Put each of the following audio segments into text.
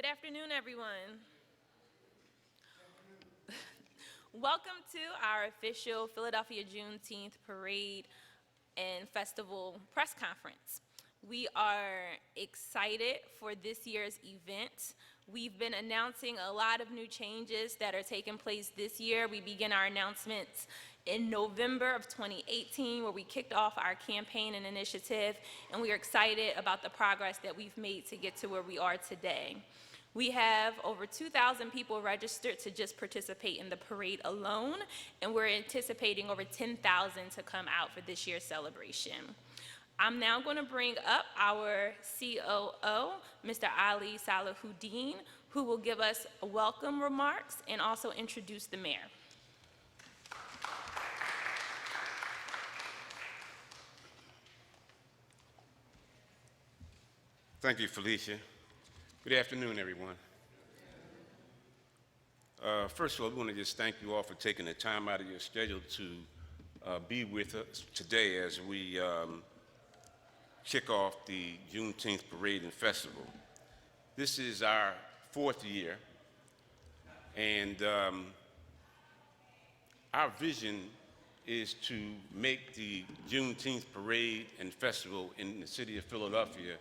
Good afternoon, everyone. Welcome to our official Philadelphia Juneteenth Parade and Festival press conference. We are excited for this year's event. We've been announcing a lot of new changes that are taking place this year. We begin our announcements in November of 2018, where we kicked off our campaign and initiative, and we are excited about the progress that we've made to get to where we are today. We have over 2,000 people registered to just participate in the parade alone, and we're anticipating over 10,000 to come out for this year's celebration. I'm now going to bring up our COO, Mr. Ali Salahuddin, who will give us welcome remarks and also introduce the mayor. Thank you, Felicia. Good afternoon, everyone. First of all, we want to just thank you all for taking the time out of your schedule to be with us today as we kick off the Juneteenth Parade and Festival. This is our 4th year, and our vision is to make the Juneteenth Parade and Festival in the city of Philadelphia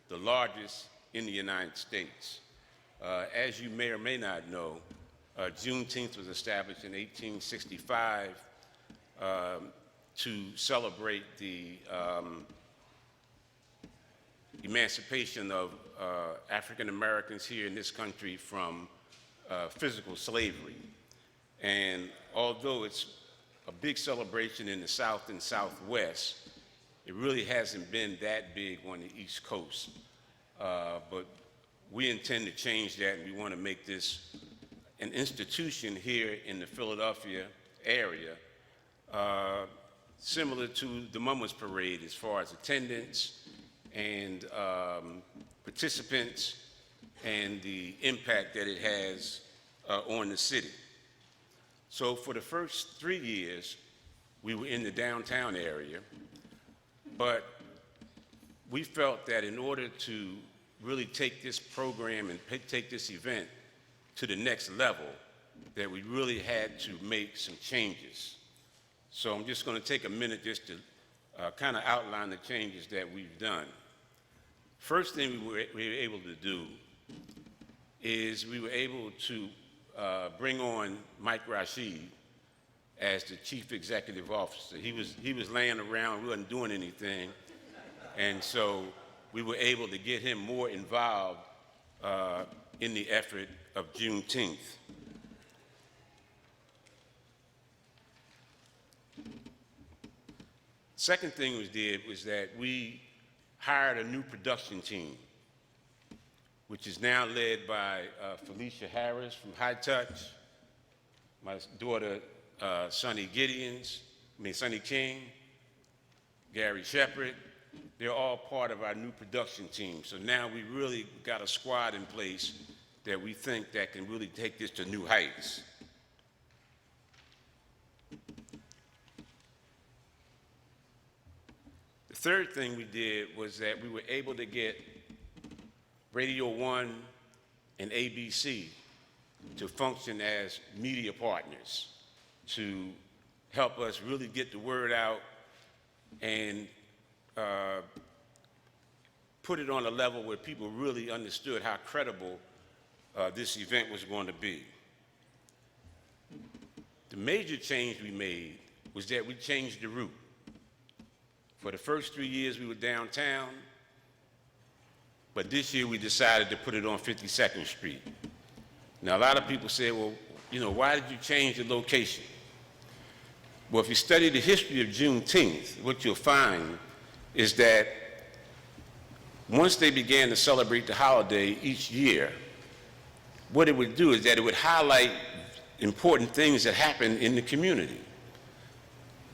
the largest in the United States. As you may or may not know, Juneteenth was established in 1865 to celebrate the emancipation of African Americans here in this country from physical slavery. And although it's a big celebration in the South and Southwest, it really hasn't been that big on the East Coast. But we intend to change that, and we want to make this an institution here in the Philadelphia area, similar to the Mummers Parade as far as attendance and participants and the impact that it has on the city. So for the first 3 years, we were in the downtown area, but we felt that in order to really take this program and take this event to the next level, that we really had to make some changes. So I'm just going to take a minute just to kind of outline the changes that we've done. First thing we were able to do is we were able to bring on Mike Rashid as the chief executive officer. He was laying around, we wasn't doing anything, and so we were able to get him more involved in the effort of Juneteenth. Second thing we did was that we hired a new production team, which is now led by Felicia Harris from High Touch, my daughter Sonny King, Gary Shepard. They're all part of our new production team. So now we really got a squad in place that we think that can really take this to new heights. The third thing we did was that we were able to get Radio 1 and ABC to function as media partners to help us really get the word out and put it on a level where people really understood how credible this event was going to be. The major change we made was that we changed the route. For the first 3 years we were downtown, but this year we decided to put it on 52nd Street. Now a lot of people say, well, you know, why did you change the location? Well, if you study the history of Juneteenth, what you'll find is that once they began to celebrate the holiday each year, what it would do is that it would highlight important things that happened in the community.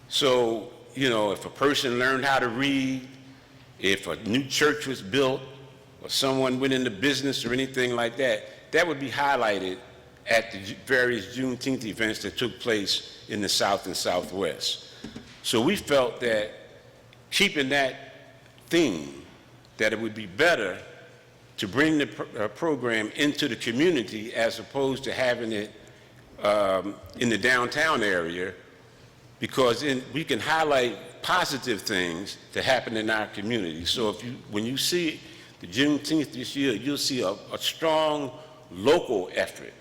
So, you know, if a person learned how to read, if a new church was built, or someone went into business or anything like that, that would be highlighted at the various Juneteenth events that took place in the South and Southwest. So we felt that keeping that theme, that it would be better to bring the program into the community as opposed to having it in the downtown area, because we can highlight positive things that happen in our community. So when you see the Juneteenth this year, you'll see a strong local effort.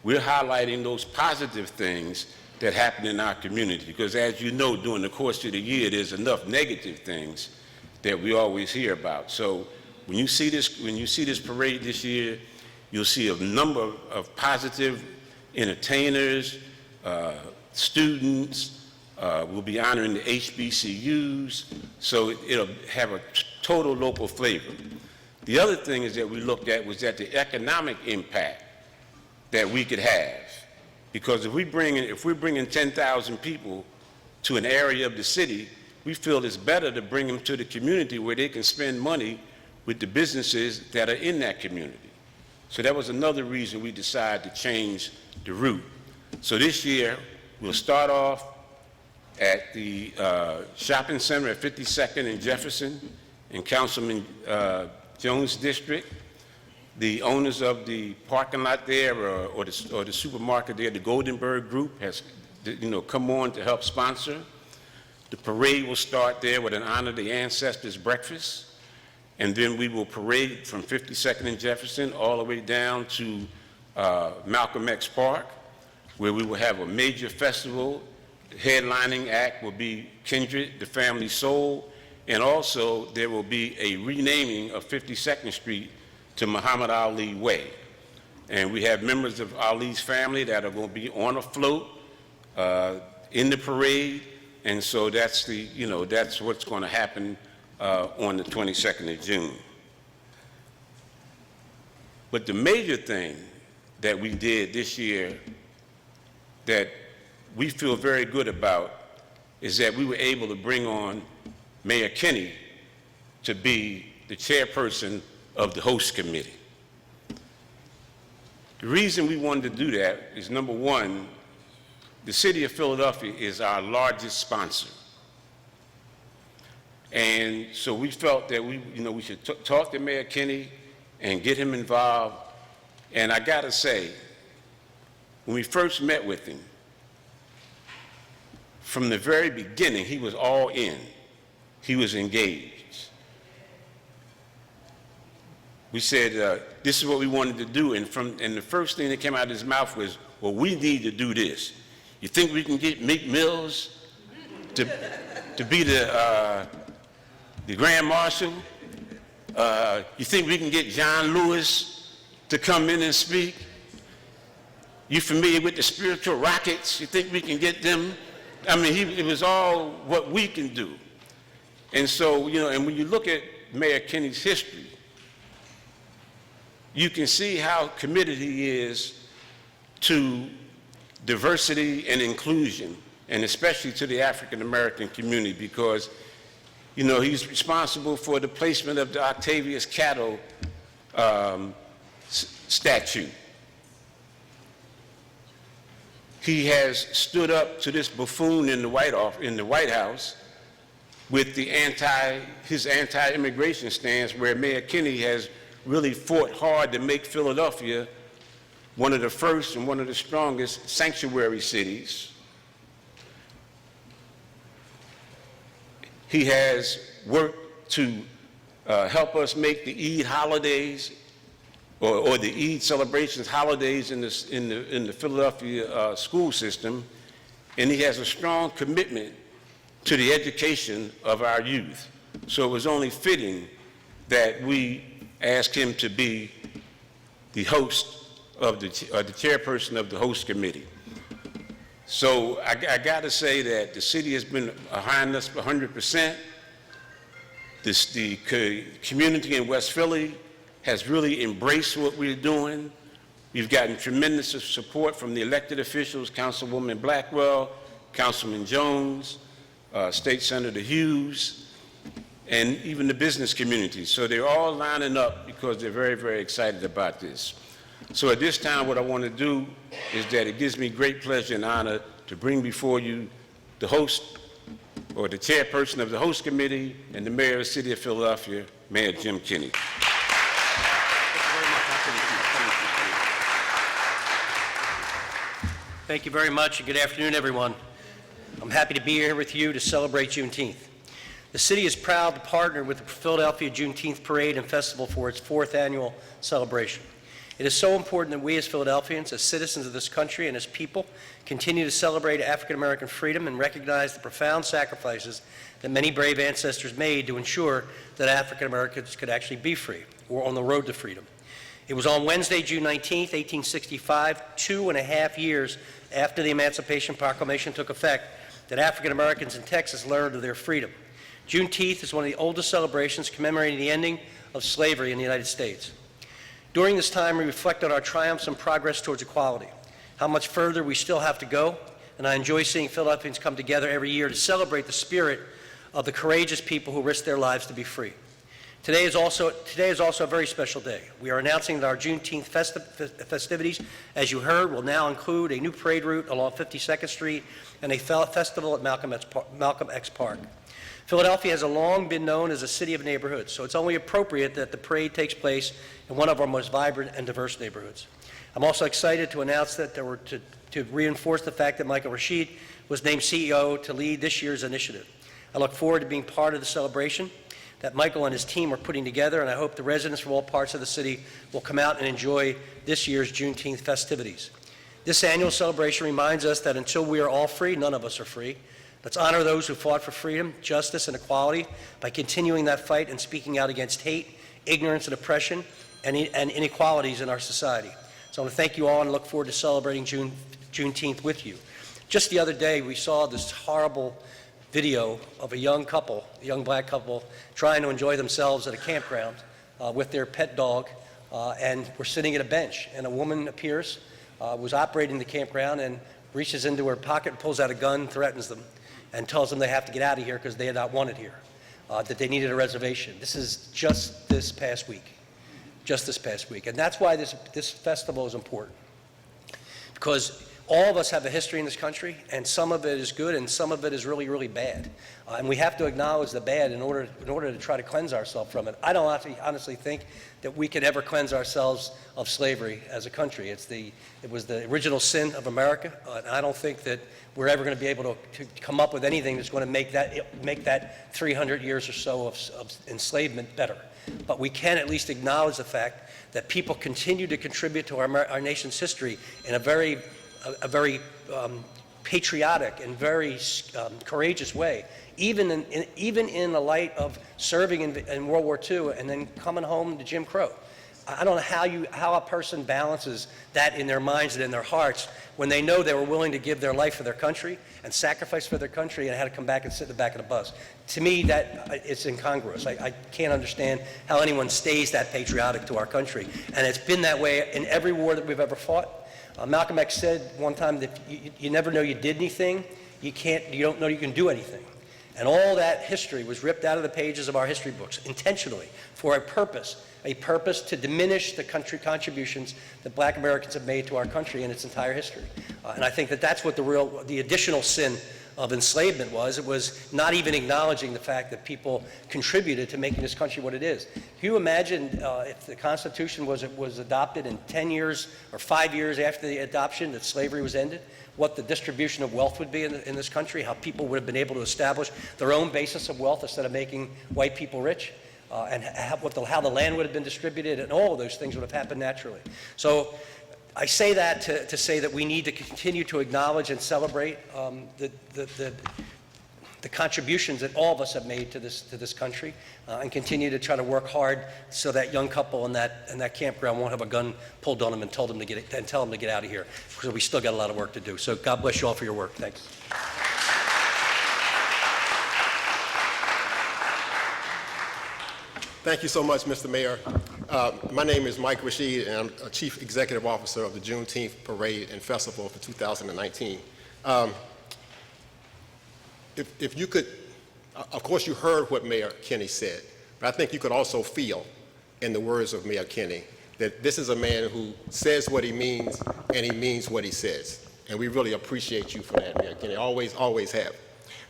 We're highlighting those positive things that happen in our community, because as you know, during the course of the year, there's enough negative things that we always hear about. So when you see this parade this year, you'll see a number of positive entertainers, students. We'll be honoring the HBCUs, so it'll have a total local flavor. The other thing is that we looked at was that the economic impact that we could have, because if we're bringing 10,000 people to an area of the city, we feel it's better to bring them to the community where they can spend money with the businesses that are in that community. So that was another reason we decided to change the route. So this year, we'll start off at the shopping center at 52nd and Jefferson in Councilman Jones' district. The owners of the parking lot there or the supermarket there, the Goldenberg Group, has come on to help sponsor. The parade will start there with an Honor the Ancestors breakfast, and then we will parade from 52nd and Jefferson all the way down to Malcolm X Park, where we will have a major festival. The headlining act will be Kindred, the Family Soul, and also there will be a renaming of 52nd Street to Muhammad Ali Way. And we have members of Ali's family that are going to be on a float in the parade, and so that's what's going to happen on the 22nd of June. But the major thing that we did this year that we feel very good about is that we were able to bring on Mayor Kinney to be the chairperson of the host committee. The reason we wanted to do that is, number one, the city of Philadelphia is our largest sponsor. And so we felt that we should talk to Mayor Kinney and get him involved. And I gotta say, when we first met with him, from the very beginning, he was all in. He was engaged. We said, this is what we wanted to do, and the first thing that came out of his mouth was, well, we need to do this. You think we can get Meek Mills to be the Grand Marshal? You think we can get John Lewis to come in and speak? You familiar with the spiritual rockets? You think we can get them? I mean, it was all what we can do. And so, and when you look at Mayor Kinney's history, you can see how committed he is to diversity and inclusion, and especially to the African American community, because, he's responsible for the placement of the Octavius Cattle statue. He has stood up to this buffoon in the White House with his anti-immigration stance, where Mayor Kinney has really fought hard to make Philadelphia one of the first and one of the strongest sanctuary cities. He has worked to help us make the Eid holidays or the Eid celebrations holidays in the Philadelphia school system, and he has a strong commitment to the education of our youth. So it was only fitting that we asked him to be the host of the chairperson of the host committee. So I got to say that the city has been behind us 100%. The community in West Philly has really embraced what we're doing. We've gotten tremendous support from the elected officials, Councilwoman Blackwell, Councilman Jones, State Senator Hughes, and even the business community. So they're all lining up because they're very, very excited about this. So at this time, what I want to do is that it gives me great pleasure and honor to bring before you the host, or the chairperson of the host committee, and the mayor of the city of Philadelphia, Mayor Jim Kinney. Thank you very much, and good afternoon, everyone. I'm happy to be here with you to celebrate Juneteenth. The city is proud to partner with the Philadelphia Juneteenth Parade and Festival for its 4th annual celebration. It is so important that we as Philadelphians, as citizens of this country and as people, continue to celebrate African American freedom and recognize the profound sacrifices that many brave ancestors made to ensure that African Americans could actually be free, or on the road to freedom. It was on Wednesday, June 19, 1865, 2.5 years after the Emancipation Proclamation took effect, that African Americans in Texas learned of their freedom. Juneteenth is one of the oldest celebrations commemorating the ending of slavery in the United States. During this time, we reflect on our triumphs and progress towards equality, how much further we still have to go, and I enjoy seeing Philadelphians come together every year to celebrate the spirit of the courageous people who risked their lives to be free. Today is also a very special day. We are announcing that our Juneteenth festivities, as you heard, will now include a new parade route along 52nd Street and a festival at Malcolm X Park. Philadelphia has long been known as a city of neighborhoods, so it's only appropriate that the parade takes place in one of our most vibrant and diverse neighborhoods. I'm also excited to announce that to reinforce the fact that Michael Rashid was named CEO to lead this year's initiative. I look forward to being part of the celebration that Michael and his team are putting together, and I hope the residents from all parts of the city will come out and enjoy this year's Juneteenth festivities. This annual celebration reminds us that until we are all free, none of us are free. Let's honor those who fought for freedom, justice, and equality by continuing that fight and speaking out against hate, ignorance, and oppression, and inequalities in our society. So I want to thank you all and look forward to celebrating Juneteenth with you. Just the other day, we saw this horrible video of a young black couple, trying to enjoy themselves at a campground with their pet dog, and were sitting at a bench. And a woman appears, was operating the campground, and reaches into her pocket, pulls out a gun, threatens them, and tells them they have to get out of here because they are not wanted here, that they needed a reservation. This is just this past week. And that's why this festival is important, because all of us have a history in this country, and some of it is good and some of it is really, really bad. And we have to acknowledge the bad in order to try to cleanse ourselves from it. I don't honestly think that we could ever cleanse ourselves of slavery as a country. It was the original sin of America, and I don't think that we're ever going to be able to come up with anything that's going to make that 300 years or so of enslavement better. But we can at least acknowledge the fact that people continue to contribute to our nation's history in a very patriotic and very courageous way, even in the light of serving in World War II and then coming home to Jim Crow. I don't know how a person balances that in their minds and in their hearts when they know they were willing to give their life for their country and sacrifice for their country and had to come back and sit in the back of the bus. To me, it's incongruous. I can't understand how anyone stays that patriotic to our country. And it's been that way in every war that we've ever fought. Malcolm X said one time that you never know you did anything, you don't know you can do anything. And all that history was ripped out of the pages of our history books intentionally for a purpose to diminish the contributions that black Americans have made to our country in its entire history. And I think that that's what the additional sin of enslavement was. It was not even acknowledging the fact that people contributed to making this country what it is. Can you imagine if the Constitution was adopted in 10 years or 5 years after the adoption that slavery was ended, what the distribution of wealth would be in this country, how people would have been able to establish their own basis of wealth instead of making white people rich, and how the land would have been distributed, and all of those things would have happened naturally. So I say that to say that we need to continue to acknowledge and celebrate the contributions that all of us have made to this country, and continue to try to work hard so that young couple in that campground won't have a gun pulled on them and tell them to get out of here, because we still got a lot of work to do. So God bless you all for your work. Thanks. Thank you so much, Mr. Mayor. My name is Mike Rashid, and I'm a Chief Executive Officer of the Juneteenth Parade and Festival for 2019. If you could, of course you heard what Mayor Kenney said, but I think you could also feel in the words of Mayor Kenney that this is a man who says what he means and he means what he says. And we really appreciate you for that, Mayor Kenney, always have.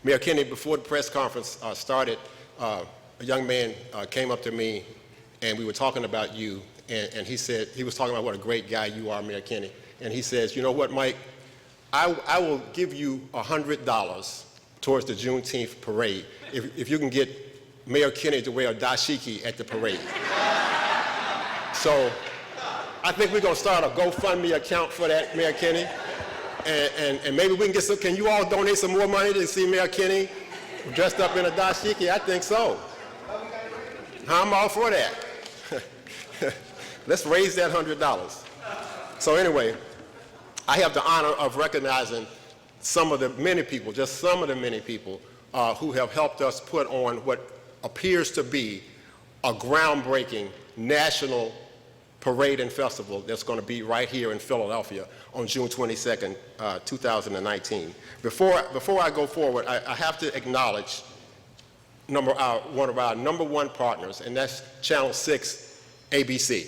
Mayor Kenney, before the press conference started, a young man came up to me and we were talking about you, and he was talking about what a great guy you are, Mayor Kenney. And he says, you know what, Mike, I will give you $100 towards the Juneteenth parade if you can get Mayor Kinney to wear a dashiki at the parade. So I think we're going to start a GoFundMe account for that, Mayor Kinney. And maybe we can get some, can you all donate some more money to see Mayor Kinney dressed up in a dashiki? I think so. I'm all for that. Let's raise that $100. So anyway, I have the honor of recognizing some of the many people, just some of the many people who have helped us put on what appears to be a groundbreaking national parade and festival that's going to be right here in Philadelphia on June 22nd, 2019. Before I go forward, I have to acknowledge one of our number one partners, and that's Channel 6 ABC,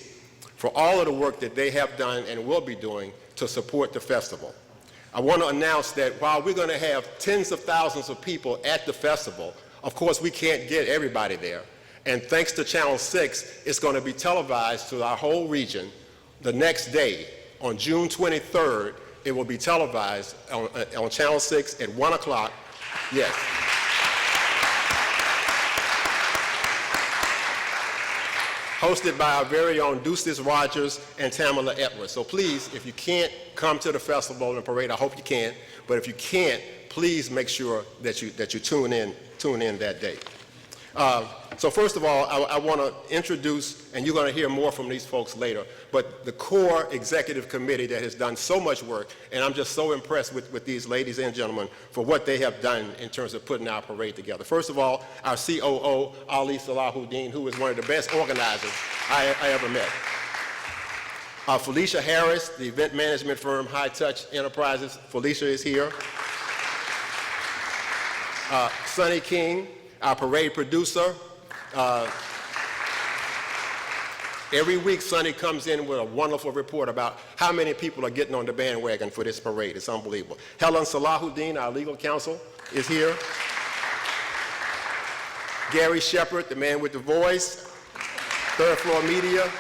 for all of the work that they have done and will be doing to support the festival. I want to announce that while we're going to have tens of thousands of people at the festival, of course we can't get everybody there. And thanks to Channel 6, it's going to be televised to our whole region the next day. On June 23rd, it will be televised on Channel 6 at 1 o'clock. Yes. Hosted by our very own Deuces Rogers and Tamala Edwards. So please, if you can't come to the festival and parade, I hope you can, but if you can't, please make sure that you tune in that day. So first of all, I want to introduce, and you're going to hear more from these folks later, but the core executive committee that has done so much work, and I'm just so impressed with these ladies and gentlemen for what they have done in terms of putting our parade together. First of all, our COO, Ali Salahuddin, who is one of the best organizers I ever met. Felicia Harris, the event management firm High Touch Enterprises. Felicia is here. Sonny King, our parade producer. Every week, Sonny comes in with a wonderful report about how many people are getting on the bandwagon for this parade. It's unbelievable. Helen Salahuddin, our legal counsel, is here. Gary Shepard, the man with the voice, Third Floor Media,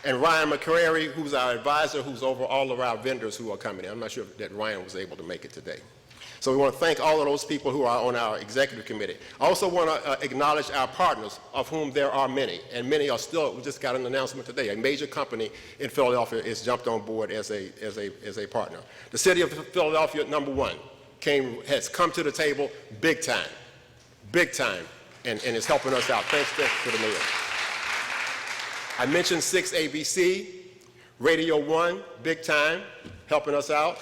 and Ryan McCrary, who's our advisor, who's over all of our vendors who are coming in. I'm not sure that Ryan was able to make it today. So we want to thank all of those people who are on our executive committee. I also want to acknowledge our partners, of whom there are many, and many are still, we just got an announcement today. A major company in Philadelphia has jumped on board as a partner. The city of Philadelphia, number one, has come to the table big time, and is helping us out. Thanks to the mayor. I mentioned 6 ABC, Radio 1, big time, helping us out.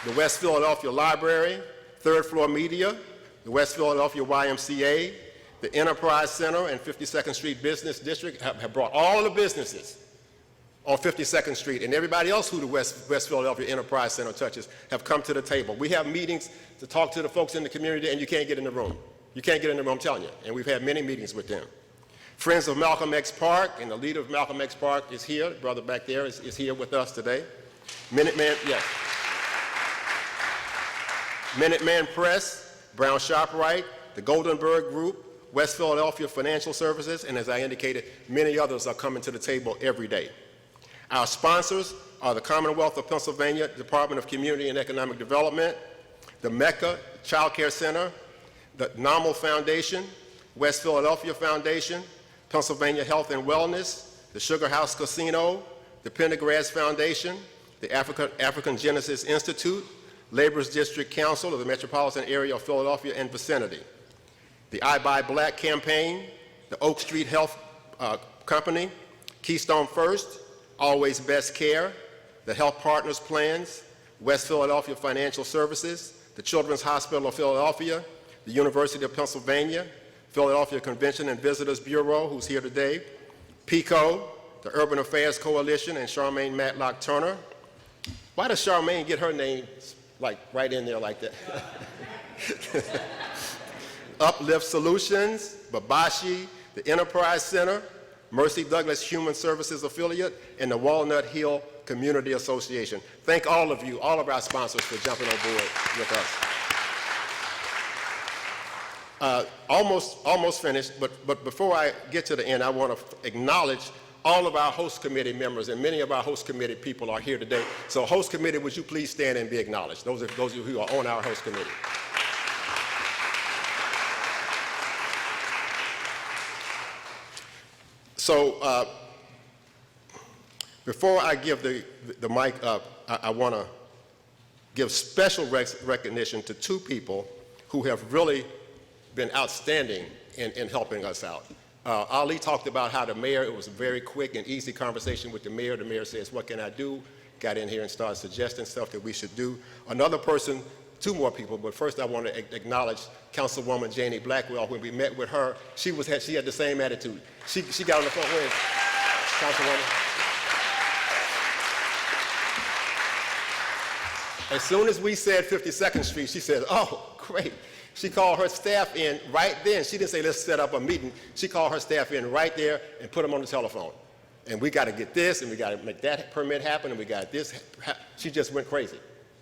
The West Philadelphia Library, Third Floor Media, the West Philadelphia YMCA, the Enterprise Center and 52nd Street Business District have brought all the businesses on 52nd Street, and everybody else who the West Philadelphia Enterprise Center touches have come to the table. We have meetings to talk to the folks in the community, and you can't get in the room. You can't get in the room, I'm telling you, and we've had many meetings with them. Friends of Malcolm X Park, and the leader of Malcolm X Park is here, the brother back there is here with us today. Minuteman, yes. Minuteman Press, Brown ShopRite, the Goldenberg Group, West Philadelphia Financial Services, and as I indicated, many others are coming to the table every day. Our sponsors are the Commonwealth of Pennsylvania Department of Community and Economic Development, the Mecca Child Care Center, the NAML Foundation, West Philadelphia Foundation, Pennsylvania Health and Wellness, the Sugar House Casino, the Pendergrass Foundation, the African Genesis Institute, Labor's District Council of the Metropolitan Area of Philadelphia and vicinity, the I Buy Black campaign, the Oak Street Health Company, Keystone First, Always Best Care, the Health Partners Plans, West Philadelphia Financial Services, the Children's Hospital of Philadelphia, the University of Pennsylvania, Philadelphia Convention and Visitors Bureau, who's here today, PICO, the Urban Affairs Coalition, and Charmaine Matlock Turner. Why does Charmaine get her name like right in there like that? Uplift Solutions, Babashi, the Enterprise Center, Mercy Douglas Human Services Affiliate, and the Walnut Hill Community Association. Thank all of you, all of our sponsors for jumping on board with us. Almost finished, but before I get to the end, I want to acknowledge all of our host committee members, and many of our host committee people are here today. So host committee, would you please stand and be acknowledged? Those of you who are on our host committee. So before I give the mic up, I want to give special recognition to two people who have really been outstanding in helping us out. Ali talked about how the mayor, it was a very quick and easy conversation with the mayor. The mayor says, what can I do? Got in here and started suggesting stuff that we should do. Another person, two more people, but first I want to acknowledge Councilwoman Janie Blackwell. When we met with her, she had the same attitude. She got on the front wing, Councilwoman. As soon as we said 52nd Street, she said, oh, great. She called her staff in right then. She didn't say, let's set up a meeting. She called her staff in right there and put them on the telephone. And we got to get this, and we got to make that permit happen, and we got this. She just went crazy,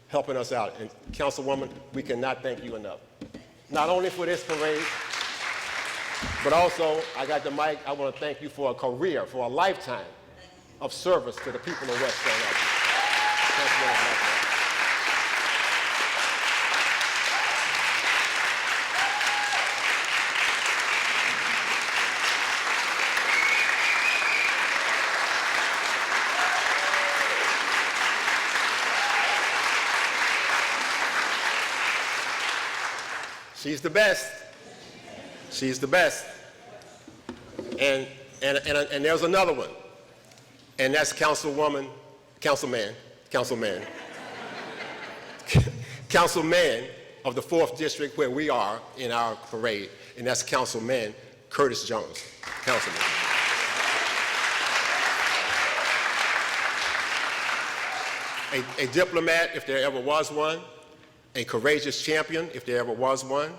helping us out. And Councilwoman, we cannot thank you enough. Not only for this parade, but also, I got the mic, I want to thank you for a career, for a lifetime of service to the people of West Philadelphia. Councilwoman Blackwell. She's the best. She's the best. And there's another one. And that's Councilman of the 4th District where we are in our parade. And that's Councilman Curtis Jones. Councilman. A diplomat, if there ever was one, a courageous champion, if there ever was one,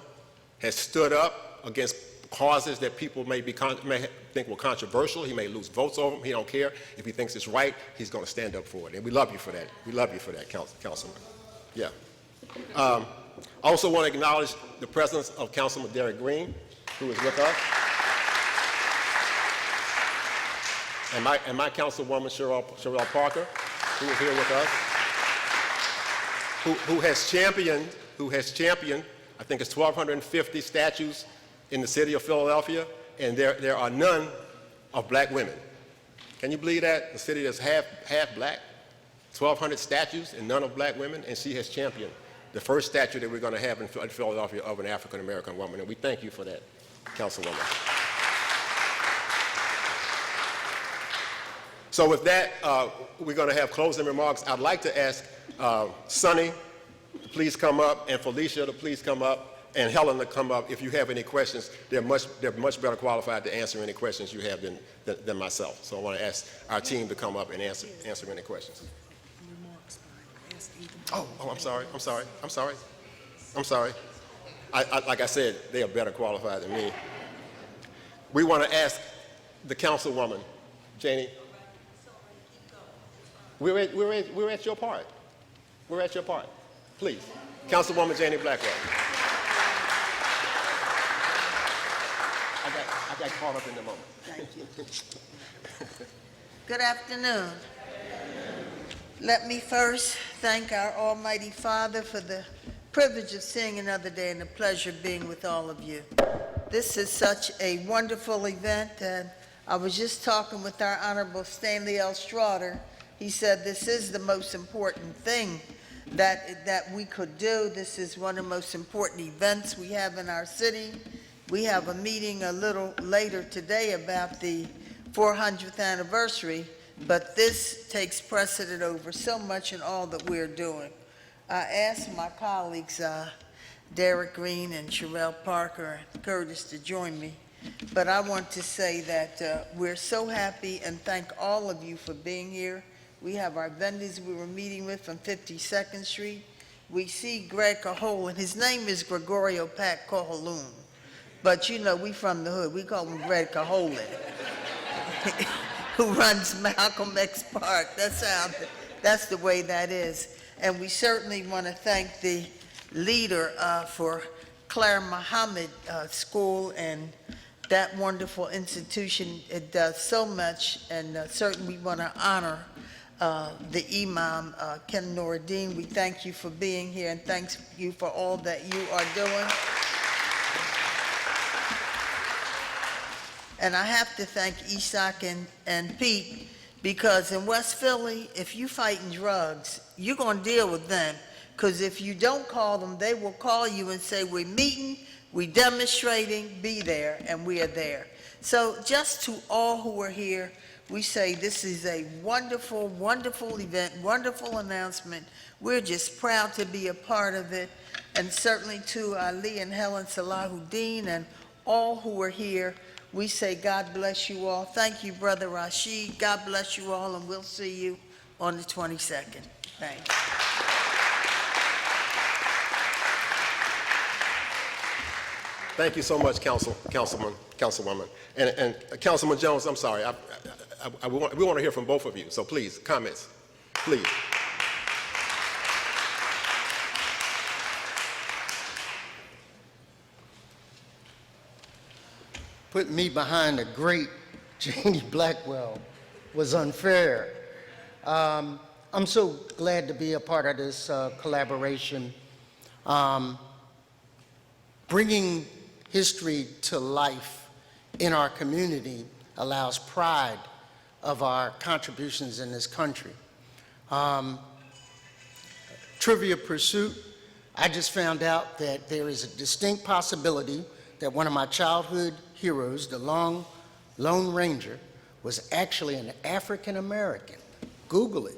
has stood up against causes that people may think were controversial. He may lose votes over them. He don't care. If he thinks it's right, he's going to stand up for it. And we love you for that. We love you for that, Councilman. Yeah. I also want to acknowledge the presence of Councilman Derek Green, who is with us. And my Councilwoman, Sherelle Parker, who is here with us. Who has championed, I think it's 1,250 statues in the city of Philadelphia, and there are none of black women. Can you believe that? A city that's half black, 1,200 statues and none of black women, and she has championed the first statue that we're going to have in Philadelphia of an African-American woman, and we thank you for that, Councilwoman. So with that, we're going to have closing remarks. I'd like to ask Sonny to please come up, and Felicia to please come up, and Helen to come up. If you have any questions, they're much better qualified to answer any questions you have than myself. So I want to ask our team to come up and answer any questions. Oh, I'm sorry. Like I said, they are better qualified than me. We want to ask the Councilwoman, Janie. We're at your part. We're at your part. Please. Councilwoman Janie Blackwell. I got caught up in the moment. Thank you. Good afternoon. Let me first thank our Almighty Father for the privilege of seeing another day and the pleasure of being with all of you. This is such a wonderful event, and I was just talking with our Honorable Stanley L. Strader. He said this is the most important thing that we could do. This is one of the most important events we have in our city. We have a meeting a little later today about the 400th anniversary, but this takes precedent over so much in all that we're doing. I asked my colleagues, Derek Green and Sherelle Parker and Curtis, to join me, but I want to say that we're so happy and thank all of you for being here. We have our vendors we were meeting with on 52nd Street. We see Greg Cajolan. His name is Gregorio Pat Cajolan, but you know, we from the hood. We call him Greg Cajolan, who runs Malcolm X Park. That's the way that is. And we certainly want to thank the leader for Claire Muhammad School and that wonderful institution. It does so much, and certainly we want to honor the Imam, Ken Noureddin. We thank you for being here, and thanks you for all that you are doing. And I have to thank Isak and Pete, because in West Philly, if you fighting drugs, you're going to deal with them. Because if you don't call them, they will call you and say, we're meeting, we're demonstrating, be there, and we are there. So just to all who are here, we say this is a wonderful, wonderful event, wonderful announcement. We're just proud to be a part of it. And certainly to Ali and Helen Salahuddin and all who are here, we say God bless you all. Thank you, Brother Rashid. God bless you all, and we'll see you on the 22nd. Thanks. Thank you so much, Councilwoman. And Councilman Jones, I'm sorry. We want to hear from both of you, so please, comments, please. Putting me behind the great Janie Blackwell was unfair. I'm so glad to be a part of this collaboration. Bringing history to life in our community allows pride of our contributions in this country. Trivia pursuit, I just found out that there is a distinct possibility that one of my childhood heroes, the Lone Ranger, was actually an African American. Google it.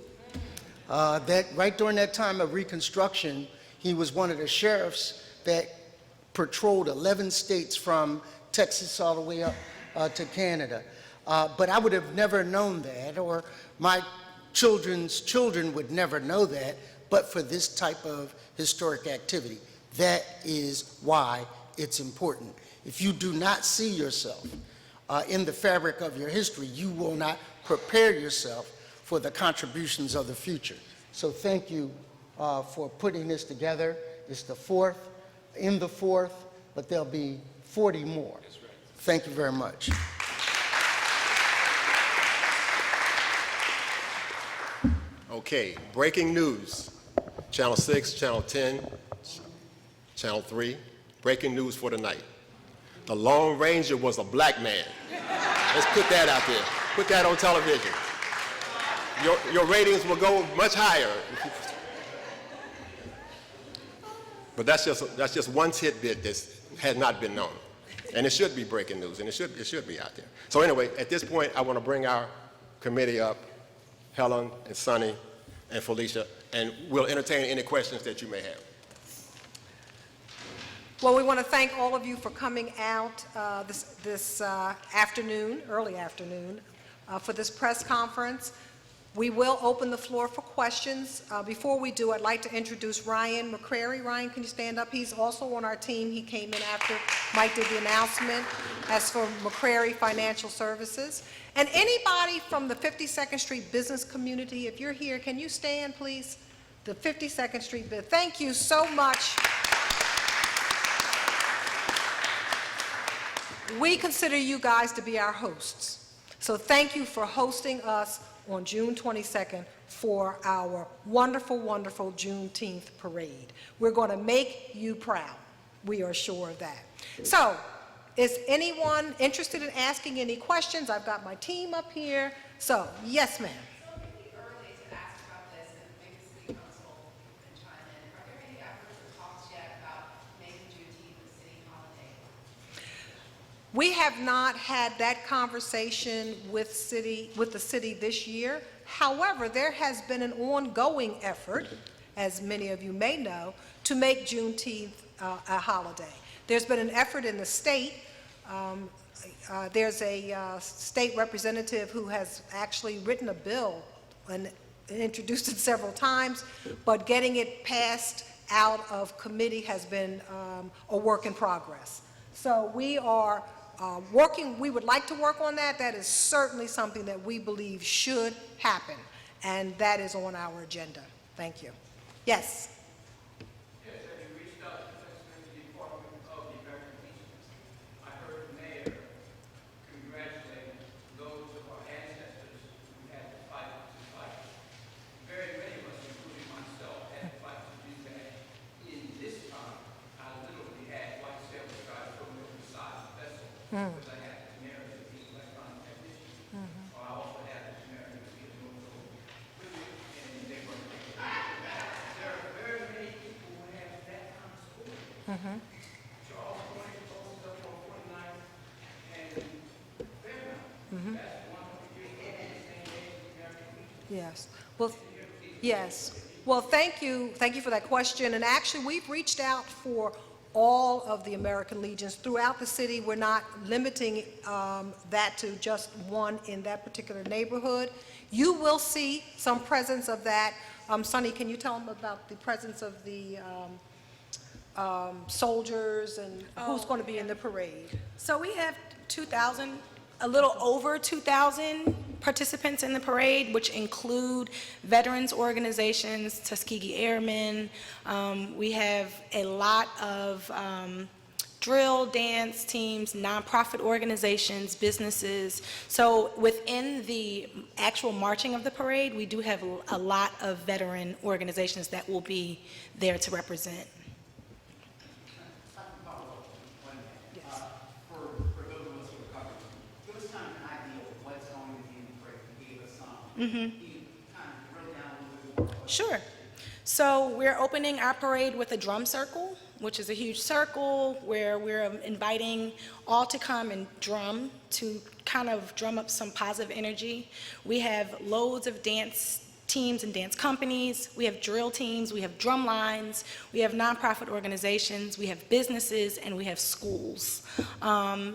That right during that time of Reconstruction, he was one of the sheriffs that patrolled 11 states from Texas all the way up to Canada. But I would have never known that, or my children's children would never know that, but for this type of historic activity. That is why it's important. If you do not see yourself in the fabric of your history, you will not prepare yourself for the contributions of the future. So thank you for putting this together. It's the fourth, but there'll be 40 more. Thank you very much. Okay, breaking news. Channel 6, Channel 10, Channel 3. Breaking news for tonight. The Lone Ranger was a black man. Let's put that out there. Put that on television. Your ratings will go much higher. But that's just one tidbit that has not been known. And it should be breaking news, and it should be out there. So anyway, at this point, I want to bring our committee up, Helen and Sonny and Felicia, and we'll entertain any questions that you may have. Well, we want to thank all of you for coming out this afternoon, early afternoon, for this press conference. We will open the floor for questions. Before we do, I'd like to introduce Ryan McCrary. Ryan, can you stand up? He's also on our team. He came in after Mike did the announcement. As for McCrary Financial Services. And anybody from the 52nd Street business community, if you're here, can you stand, please? The 52nd Street, thank you so much. We consider you guys to be our hosts. So thank you for hosting us on June 22nd for our wonderful, wonderful Juneteenth parade. We're going to make you proud. We are sure of that. So, is anyone interested in asking any questions? I've got my team up here. So, yes, ma'am. So it may be early to ask about this, and maybe the City Council can chime in. Are there any efforts or talks yet about making Juneteenth a city holiday? We have not had that conversation with the city this year. However, there has been an ongoing effort, as many of you may know, to make Juneteenth a holiday. There's been an effort in the state. There's a state representative who has actually written a bill and introduced it several times, but getting it passed out of committee has been a work in progress. So we are we would like to work on that. That is certainly something that we believe should happen, and that is on our agenda. Thank you. Yes? Yes, have you reached out to the Department of the American Peace? I heard the mayor Yes. Well, yes. Well, thank you. Thank you for that question. And actually, we've reached out for all of the American Legions throughout the city. We're not limiting that to just one in that particular neighborhood. You will see some presence of that. Sonny, can you tell them about the presence of the soldiers and who's going to be in the parade? So we have 2,000, a little over 2,000 participants in the parade, which include veterans organizations, Tuskegee Airmen. We have a lot of drill, dance teams, nonprofit organizations, businesses. So within the actual marching of the parade, we do have a lot of veteran organizations that will be there to represent. Sure. So we're opening our parade with a drum circle, which is a huge circle where we're inviting all to come and drum to kind of drum up some positive energy. We have loads of dance teams and dance companies. We have drill teams. We have drum lines. We have nonprofit organizations. We have businesses, and we have schools.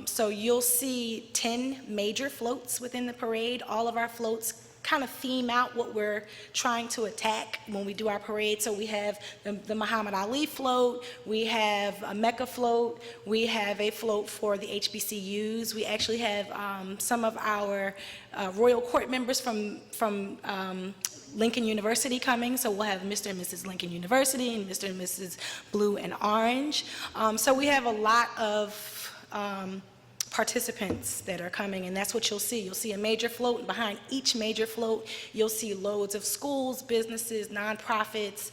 So you'll see 10 major floats within the parade. All of our floats kind of theme out what we're trying to attack when we do our parade. So we have the Muhammad Ali float, we have a Mecca float, we have a float for the HBCUs. We actually have some of our royal court members from Lincoln University coming, so we'll have Mr. and Mrs. Lincoln University and Mr. and Mrs. Blue and Orange. So we have a lot of participants that are coming, and that's what you'll see. You'll see a major float, and behind each major float, you'll see loads of schools, businesses, nonprofits,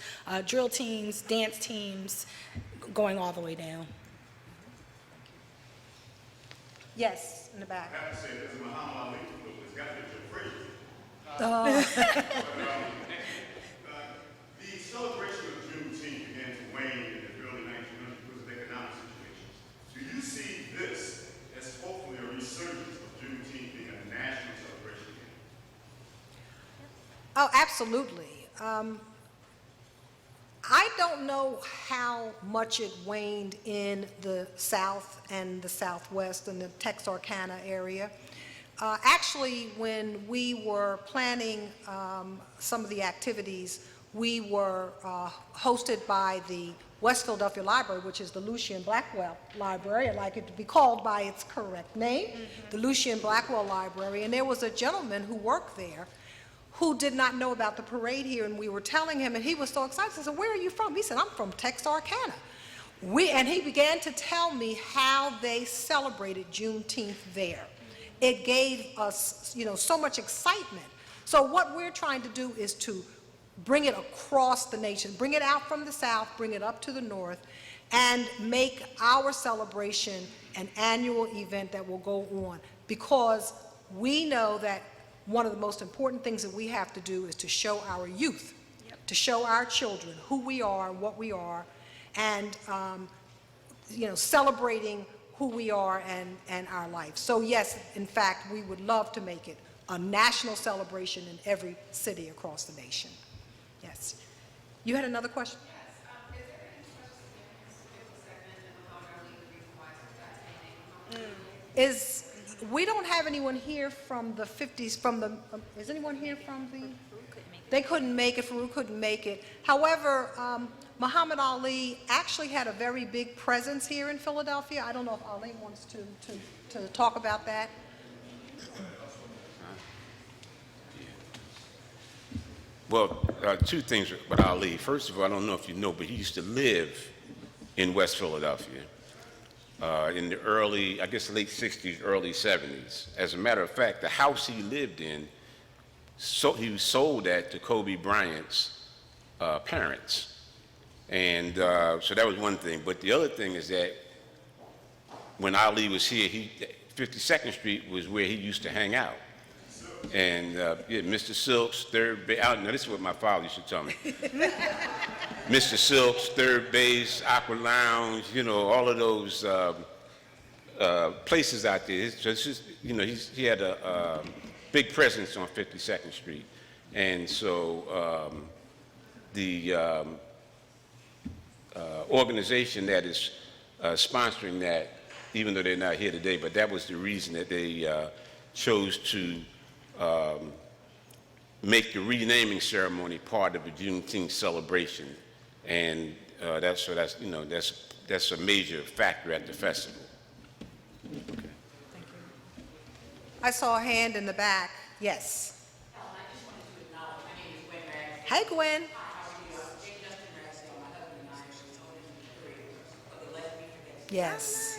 drill teams, dance teams, going all the way down. Yes, in the back. I have to say, this is Muhammad Ali float. It's got to be crazy. The celebration of Juneteenth began to wane in the early 1900s because of economic situations. Do you see this as hopefully a resurgence of Juneteenth being a national celebration again? Oh, absolutely. I don't know how much it waned in the South and the Southwest and the Texarkana area. Actually, when we were planning some of the activities, we were hosted by the West Philadelphia Library, which is the Lucien Blackwell Library. I'd like it to be called by its correct name, the Lucien Blackwell Library. And there was a gentleman who worked there who did not know about the parade here, and we were telling him, and he was so excited. I said, "Where are you from?" He said, "I'm from Texarkana." And he began to tell me how they celebrated Juneteenth there. It gave us, so much excitement. So what we're trying to do is to bring it across the nation, bring it out from the South, bring it up to the North, and make our celebration an annual event that will go on. Because we know that one of the most important things that we have to do is to show our youth, to show our children who we are, what we are, and celebrating who we are and our life. So yes, in fact, we would love to make it a national celebration in every city across the nation. Yes. You had another question? Yes. Is there any special significance to the segment and Muhammad Ali, the reason why it's got named Muhammad Ali? We don't have anyone here from the 50s, is anyone here from the? They couldn't make it, Farouk couldn't make it. However, Muhammad Ali actually had a very big presence here in Philadelphia. I don't know if Ali wants to talk about that. Well, two things about Ali. First of all, I don't know if you know, but he used to live in West Philadelphia in the early, I guess late 60s, early 70s. As a matter of fact, the house he lived in, he sold that to Kobe Bryant's parents. And so that was one thing. But the other thing is that when Ali was here, 52nd Street was where he used to hang out. And yeah, Mr. Silk's, Third Base, now this is what my father used to tell me. Mr. Silk's, Third Base, Aqua Lounge, you know, all of those places out there. It's just, you know, he had a big presence on 52nd Street. And so the organization that is sponsoring that, even though they're not here today, but that was the reason that they chose to make the renaming ceremony part of the Juneteenth celebration, and that's a major factor at the festival. I saw a hand in the back. Yes. I just wanted to acknowledge, my name is Gwen Rags. Hey, Gwen. Hi, how are you? I'm Jake Justin Ragsdale. My husband and I are the owners of the Curator for the Let's Be Forget. Yes.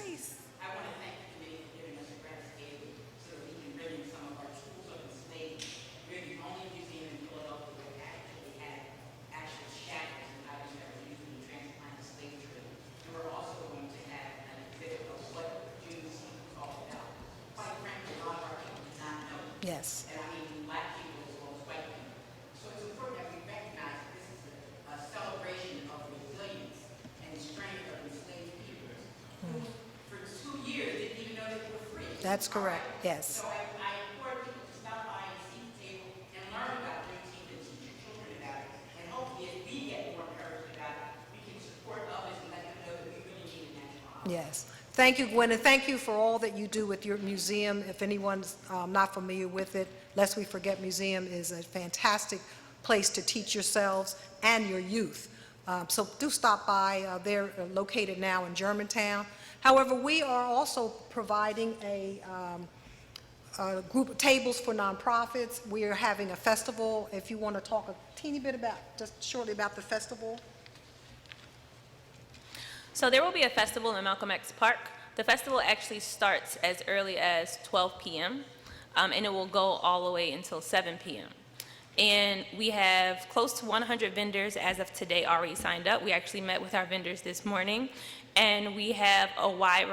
I want to thank the committee for giving us a grant table so that we can bring in some of our tools of enslavement. We're the only museum in Philadelphia that actually had actual shackles and items that were used in the transatlantic slave trade. And we're also going to have an exhibit of what Juneteenth was all about. Quite frankly, a lot of our people do not know. Yes. And I mean black people as well as white people. So it's important that we recognize that this is a celebration of resilience and strength of enslaved people who, for 2 years, didn't even know that they were free. That's correct. Yes. So I implore people to stop by and see the table and learn about Juneteenth and teach your children about it. And hopefully, as we get more encouraged about it, we can support others and let them know that we really need a national holiday. Yes. Thank you, Gwen, and thank you for all that you do with your museum. If anyone's not familiar with it, Lest We Forget Museum is a fantastic place to teach yourselves and your youth. So do stop by. They're located now in Germantown. However, we are also providing a group of tables for nonprofits. We are having a festival. If you want to talk a teeny bit about, just shortly about the festival. So there will be a festival in Malcolm X Park. The festival actually starts as early as 12 p.m., and it will go all the way until 7 p.m. And we have close to 100 vendors as of today already signed up. We actually met with our vendors this morning, and we have a wide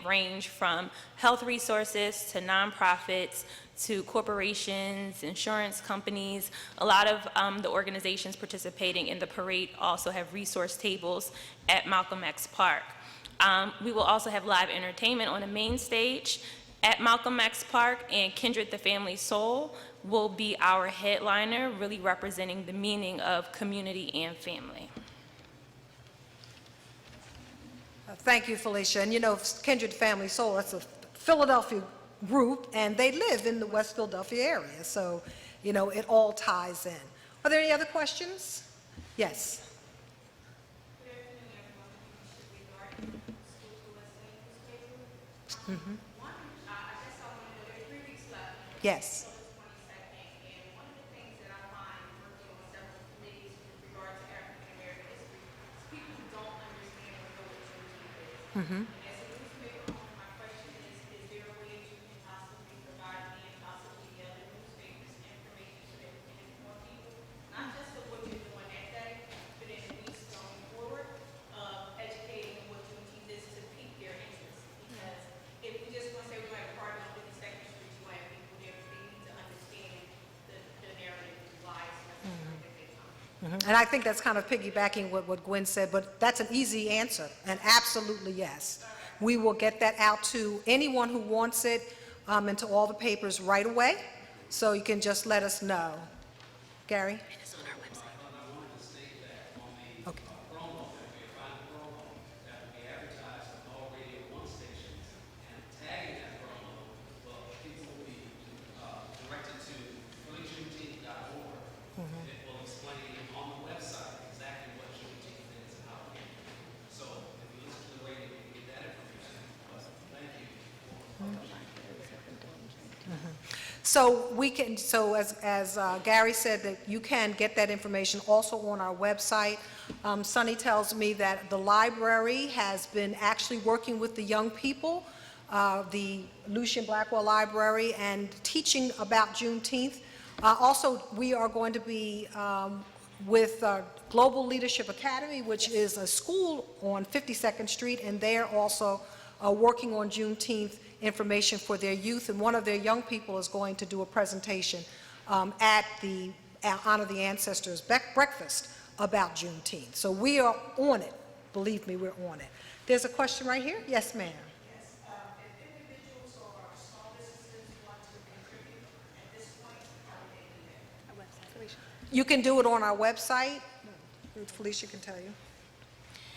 range from health resources to nonprofits to corporations, insurance companies. A lot of the organizations participating in the parade also have resource tables at Malcolm X Park. We will also have live entertainment on the main stage at Malcolm X Park, and Kindred the Family Soul will be our headliner, really representing the meaning of community and family. Thank you, Felicia. And you know, Kindred Family Soul, that's a Philadelphia group, and they live in the West Philadelphia area. So, you know, it all ties in. Are there any other questions? Yes. One, I guess I want to know, there's 3 weeks left. Yes. Until the 22nd, and one of the things that I find working on several committees with regard to African American history is people who don't understand or know what Juneteenth is. And as a newspaper owner, my question is there a way you can possibly provide me and possibly the other newspapers information so that we can inform people, not just of what you're doing that day, but in the weeks going forward, of educating them what Juneteenth is to pique their interest? Because if we just want to say we're going to party on 52nd Street, you want people there, they need to understand the narrative lies that they come. And I think that's kind of piggybacking what Gwen said, but that's an easy answer, an absolutely yes. We will get that out to anyone who wants it, and to all the papers right away, so you can just let us know. Gary? Okay. So we can, so as Gary said, that you can get that information also on our website. Sonny tells me that the library has been actually working with the young people, the Lucien Blackwell Library, and teaching about Juneteenth. Also, we are going to be with Global Leadership Academy, which is a school on 52nd Street, and they're also working on Juneteenth information for their youth, and one of their young people is going to do a presentation at the Honor the Ancestors breakfast about Juneteenth. So we are on it. Believe me, we're on it. There's a question right here. Yes, ma'am. Yes, if individuals or small businesses want to contribute at this point, how do they do that? You can do it on our website. Felicia can tell you.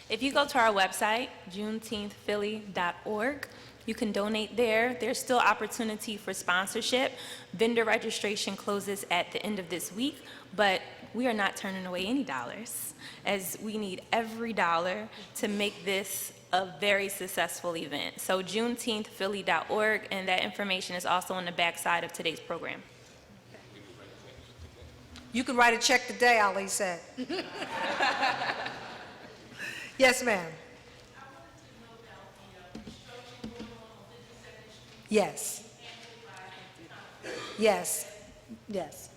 If you go to our website, juneteenthphilly.org, you can donate there. There's still opportunity for sponsorship. Vendor registration closes at the end of this week, but we are not turning away any dollars, as we need every dollar to make this a very successful event. So juneteenthphilly.org, and that information is also on the back side of today's program. You can write a check today, Ali said. Yes, ma'am. Yes. Yes. Yes.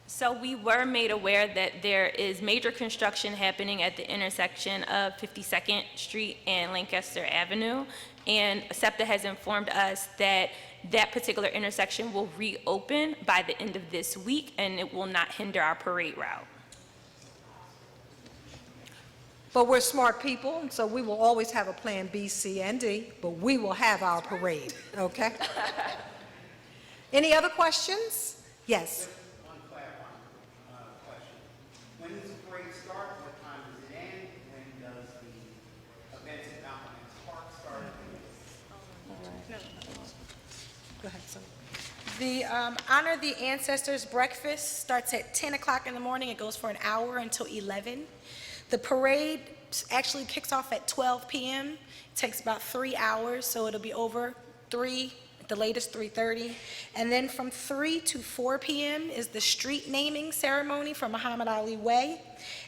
So we were made aware that there is major construction happening at the intersection of 52nd Street and Lancaster Avenue, and SEPTA has informed us that that particular intersection will reopen by the end of this week, and it will not hinder our parade route. But we're smart people, so we will always have a plan B, C, and D, but we will have our parade, okay? Any other questions? Yes. One clarifying question. When does the parade start? What time does it end? When does the events at Malcolm X Park start? Go ahead, son. The Honor the Ancestors breakfast starts at 10 o'clock in the morning. It goes for an hour until 11. The parade actually kicks off at 12 p.m. It takes about 3 hours, so it'll be over 3, at the latest 3:30. And then from 3 to 4 p.m. is the street naming ceremony for Muhammad Ali Way.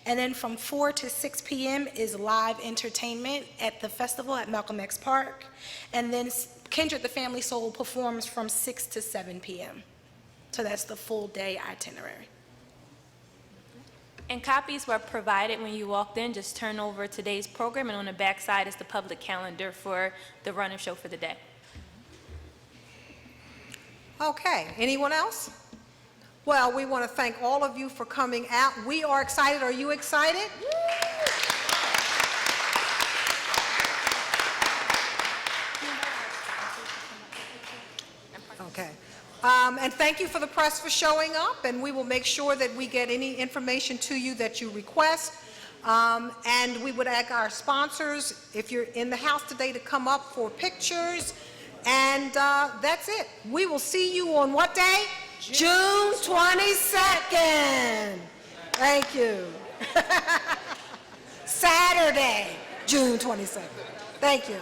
And then from 4 to 6 p.m. is live entertainment at the festival at Malcolm X Park. And then Kindred the Family Soul performs from 6 to 7 p.m. So that's the full day itinerary. And copies were provided when you walked in. Just turn over today's program, and on the back side is the public calendar for the run and show for the day. Okay, anyone else? Well, we want to thank all of you for coming out. We are excited. Are you excited? Okay. And thank you for the press for showing up, and we will make sure that we get any information to you that you request. And we would ask our sponsors, if you're in the house today, to come up for pictures. And that's it. We will see you on what day? June 22nd. Thank you. Saturday, June 22nd. Thank you.